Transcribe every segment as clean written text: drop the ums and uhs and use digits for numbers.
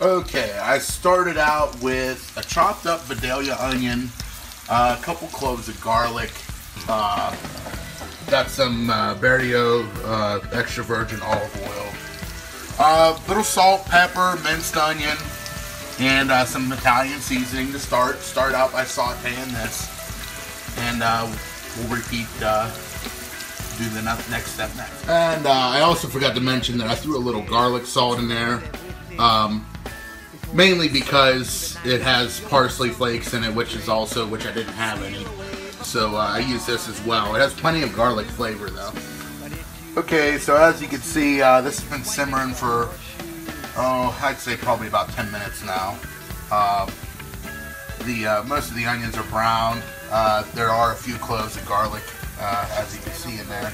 Okay, I started out with a chopped up Vidalia onion, a couple cloves of garlic, got some Berrio extra virgin olive oil, little salt, pepper, minced onion, and some Italian seasoning to start. Start out by sauteing this, and we'll repeat, do the next step next. And I also forgot to mention that I threw a little garlic salt in there. Mainly because it has parsley flakes in it, which I didn't have any. So I use this as well. It has plenty of garlic flavor though. Okay, so as you can see, this has been simmering for, I'd say probably about 10 minutes now. Most of the onions are brown. There are a few cloves of garlic, as you can see in there.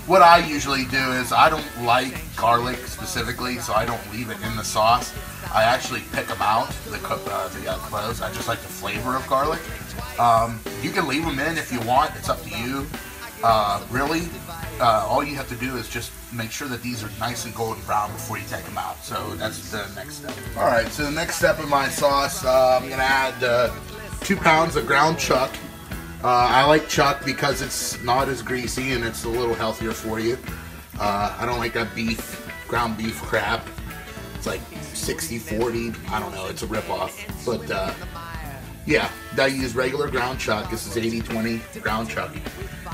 What I usually do is I don't like garlic specifically, so I don't leave it in the sauce. I actually pick them out, the cloves. I just like the flavor of garlic. You can leave them in if you want. It's up to you. Really, all you have to do is just make sure that these are nice and golden brown before you take them out. So that's the next step. All right, so the next step in my sauce, I'm going to add 2 pounds of ground chuck. I like chuck because it's not as greasy and it's a little healthier for you. I don't like that ground beef crap. It's like 60-40, I don't know, it's a ripoff. But yeah, I use regular ground chuck. This is 80-20 ground chuck.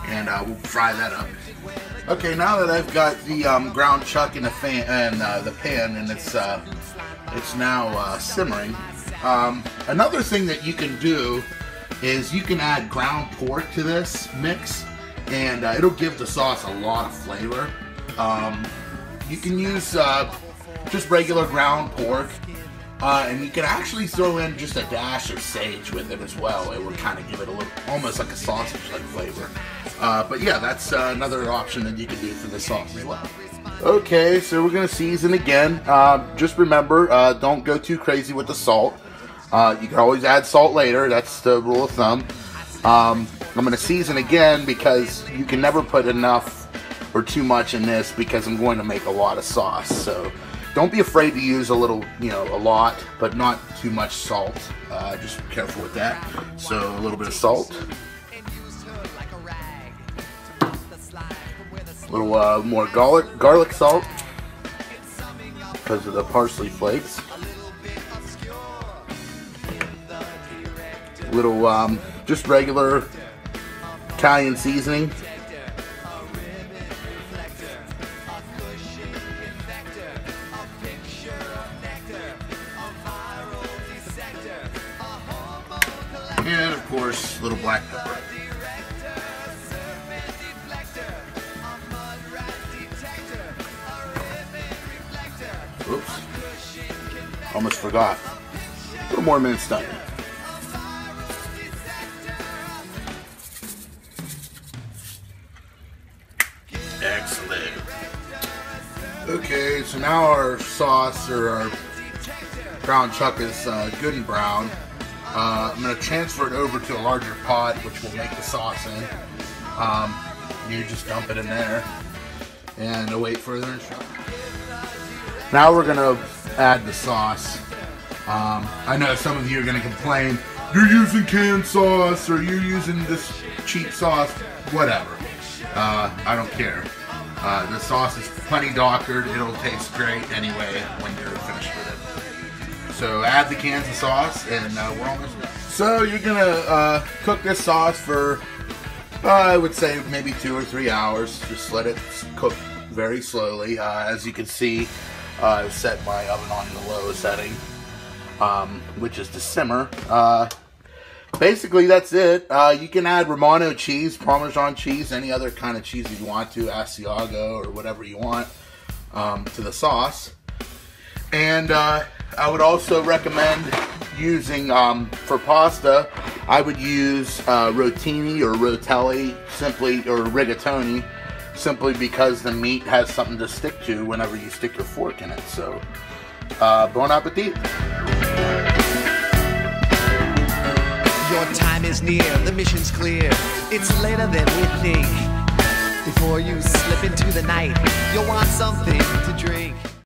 And we'll fry that up. Okay, now that I've got the ground chuck in the pan and it's now simmering. Another thing that you can do is you can add ground pork to this mix, and it'll give the sauce a lot of flavor. You can use just regular ground pork, and you can actually throw in just a dash of sage with it as well. It will kind of give it a little, almost like a sausage-like flavor. But yeah, that's another option that you can do for the sauce as well. Okay, so we're gonna season again. Just remember, don't go too crazy with the salt. You can always add salt later. That's the rule of thumb. I'm going to season again because you can never put enough or too much in this because I'm going to make a lot of sauce. So don't be afraid to use a little, a lot, but not too much salt. Just be careful with that. So a little bit of salt. A little more garlic salt because of the parsley flakes. Little just regular Italian seasoning. And of course, a little black pepper. Oops. Almost forgot. A little more minced onion. Excellent. Okay, so now our sauce, or our ground chuck, is good and brown. I'm going to transfer it over to a larger pot, which will make the sauce in. You just dump it in there and await further instructions. Now we're going to add the sauce. I know some of you are going to complain, you're using canned sauce or you're using this cheap sauce, whatever. I don't care. The sauce is plenty doctored. It'll taste great anyway when you're finished with it. So add the cans of sauce, and we're almost done. So you're gonna cook this sauce for, I would say maybe 2 or 3 hours. Just let it cook very slowly. As you can see, I've set my oven on the low setting, which is to simmer. Basically, that's it. You can add Romano cheese, Parmesan cheese, any other kind of cheese you want to, Asiago or whatever you want, to the sauce. And I would also recommend using, for pasta, I would use rotini or rotelli, or rigatoni, simply because the meat has something to stick to whenever you stick your fork in it. So, bon appetit! Your time is near, the mission's clear. It's later than we think. Before you slip into the night, you'll want something to drink.